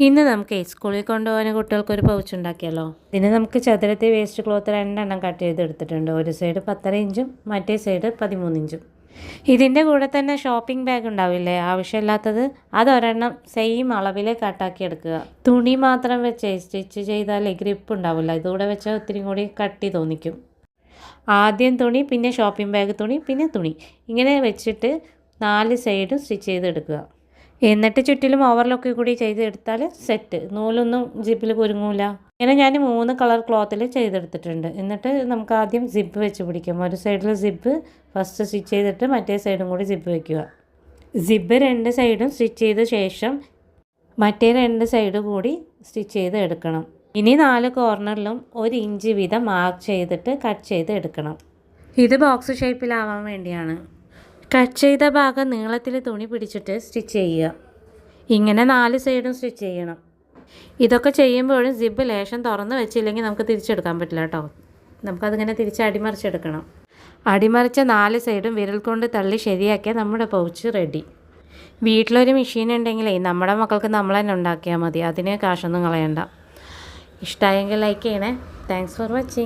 ഇന്ന് നമുക്ക് സ്കൂളിൽ കൊണ്ടുപോകാൻ കുട്ടികൾക്കൊരു പൗച്ച് ഉണ്ടാക്കിയാലോ. ഇതിന് നമുക്ക് ചതുരത്തിൽ വേസ്റ്റ് ക്ലോത്ത് 2 എണ്ണം കട്ട് ചെയ്തെടുത്തിട്ടുണ്ട്. ഒരു സൈഡ് 10.5 ഇഞ്ചും മറ്റേ സൈഡ് 13 ഇഞ്ചും. ഇതിൻ്റെ കൂടെ തന്നെ ഷോപ്പിംഗ് ബാഗ് ഉണ്ടാവില്ലേ, ആവശ്യമില്ലാത്തത്, അതൊരെണ്ണം സെയിം അളവിൽ കട്ടാക്കി എടുക്കുക. തുണി മാത്രം വെച്ച് സ്റ്റിച്ച് ചെയ്താൽ ഗ്രിപ്പ് ഉണ്ടാവില്ല, ഇതുകൂടെ വെച്ചാൽ ഒത്തിരി കൂടി കട്ടി തോന്നിക്കും. ആദ്യം തുണി, പിന്നെ ഷോപ്പിംഗ് ബാഗ് തുണി, പിന്നെ തുണി, ഇങ്ങനെ വെച്ചിട്ട് 4 സൈഡും സ്റ്റിച്ച് ചെയ്തെടുക്കുക. എന്നിട്ട് ചുറ്റിലും ഓവർലോക്ക് കൂടി ചെയ്തെടുത്താൽ സെറ്റ്. നൂലൊന്നും ജിപ്പിൽ കുരുങ്ങൂല. ഇങ്ങനെ ഞാൻ 3 കളർ ക്ലോത്തിൽ ചെയ്തെടുത്തിട്ടുണ്ട്. എന്നിട്ട് നമുക്ക് ആദ്യം സിപ്പ് വെച്ച് പിടിക്കാം. ഒരു സൈഡിൽ സിപ്പ് ഫസ്റ്റ് സ്റ്റിച്ച് ചെയ്തിട്ട് മറ്റേ സൈഡും കൂടി സിപ്പ് വയ്ക്കുക. സിപ്പ് 2 സൈഡും സ്റ്റിച്ച് ചെയ്ത ശേഷം മറ്റേ 2 സൈഡ് കൂടി സ്റ്റിച്ച് ചെയ്ത് എടുക്കണം. ഇനി 4 കോർണറിലും 1 ഇഞ്ച് വീതം മാർക്ക് ചെയ്തിട്ട് കട്ട് ചെയ്ത് എടുക്കണം. ഇത് ബോക്സ് ഷേപ്പിലാവാൻ വേണ്ടിയാണ്. കട്ട് ചെയ്ത ഭാഗം നീളത്തിൽ തുണി പിടിച്ചിട്ട് സ്റ്റിച്ച് ചെയ്യുക. ഇങ്ങനെ 4 സൈഡും സ്റ്റിച്ച് ചെയ്യണം. ഇതൊക്കെ ചെയ്യുമ്പോഴും സിബ് ലേശം തുറന്ന് വെച്ചില്ലെങ്കിൽ നമുക്ക് തിരിച്ചെടുക്കാൻ പറ്റില്ല കേട്ടോ. നമുക്കതിങ്ങനെ തിരിച്ച് അടിമറിച്ചെടുക്കണം. അടിമറിച്ച 4 സൈഡും വിരൽ കൊണ്ട് തള്ളി ശരിയാക്കിയാൽ നമ്മുടെ പൗച്ച് റെഡി. വീട്ടിലൊരു മെഷീൻ ഉണ്ടെങ്കിലേ നമ്മുടെ മക്കൾക്ക് നമ്മൾ തന്നെ ഉണ്ടാക്കിയാൽ മതി. അതിന് കാശൊന്നും കളയണ്ട. ഇഷ്ടമായെങ്കിൽ ലൈക്ക് ചെയ്യണേ. Thanks for watching.